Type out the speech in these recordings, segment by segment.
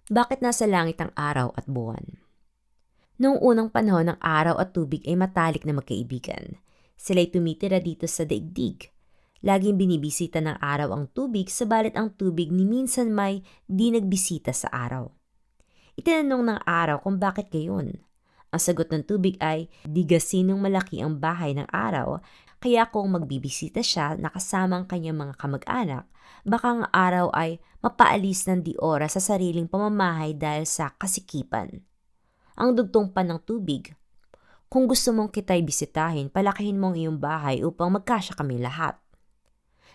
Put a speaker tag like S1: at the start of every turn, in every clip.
S1: Bakit nasa langit ang araw at buwan? Noong unang panahon ng araw at tubig ay matalik na magkaibigan. Sila'y tumitira dito sa daigdig. Laging binibisita ng araw ang tubig, sabalit ang tubig ni minsan may di nagbisita sa araw. Itinanong ng araw kung bakit gayon. Ang sagot ng tubig ay di gasinong malaki ang bahay ng araw, kaya kung magbibisita siya nakasama ang kanyang mga kamag-anak, baka ang araw ay mapaalis ng di oras sa sariling pamamahay dahil sa kasikipan. Ang dugtong pa ng tubig. Kung gusto mong kita'y bisitahin, palakihin mo ang iyong bahay upang magkasya kami lahat.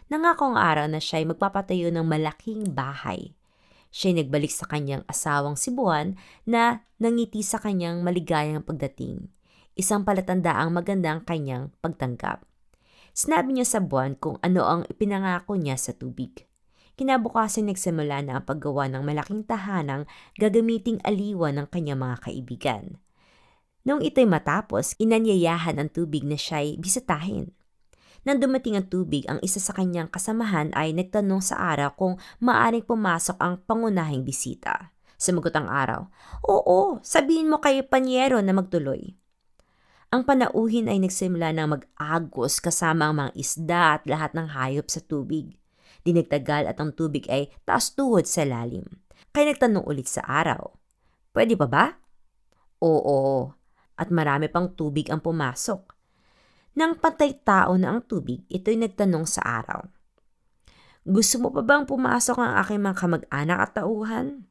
S1: Nangako ang araw na siya'y magpapatayo ng malaking bahay. Siya'y nagbalik sa kanyang asawang si Buwan na nangiti sa kanyang maligayang pagdating. Isang palatandaang maganda ang kanyang pagtanggap. Sinabi niya sa Buwan kung ano ang ipinangako niya sa tubig. Kinabukasan nagsimula na ang paggawa ng malaking tahanang gagamiting aliwan ng kanyang mga kaibigan. Noong ito'y matapos, inanyayahan ang tubig na siya'y bisitahin. Nang dumating ang tubig, ang isa sa kanyang kasamahan ay nagtanong sa araw kung maaring pumasok ang pangunahing bisita. Sumagot ang araw, "Oo, sabihin mo kay Panyero na magtuloy." Ang panauhin ay nagsimula ng mag-agos kasama ang mga isda at lahat ng hayop sa tubig. Dinagtagal at ang tubig ay taas tuhod sa lalim. Kaya nagtanong ulit sa araw, "Pwede pa ba?" "Oo." At marami pang tubig ang pumasok. Nang pantay-tao na ang tubig, ito'y nagtanong sa araw, "Gusto mo pa bang pumasok ang aking mga kamag-anak at tauhan?"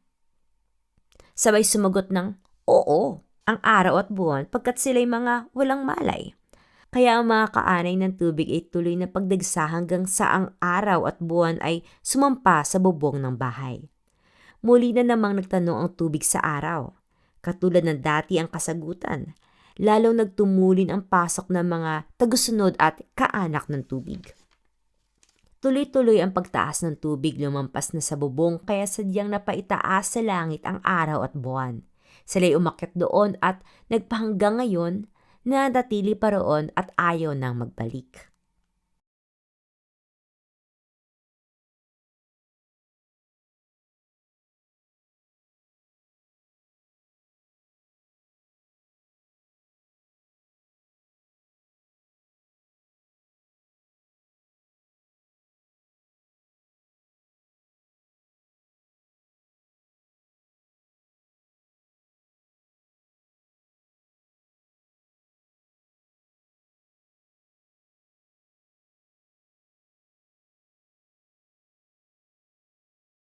S1: Sabay sumagot ng, "Oo," ang araw at buwan pagkat sila'y mga walang malay. Kaya ang mga kaanay ng tubig ay tuloy na pagdagsa hanggang sa ang araw at buwan ay sumampa sa bubong ng bahay. Muli na namang nagtanong ang tubig sa araw. Katulad ng dati ang kasagutan, lalong nagtumulin ang pasok ng mga tagusunod at kaanak ng tubig. Tuloy-tuloy ang pagtaas ng tubig, lumampas na sa bubong kaya sadyang napaitaas sa langit ang araw at buwan. Sila'y umakyat doon at nagpahanggang ngayon na natili pa roon at ayaw nang magbalik.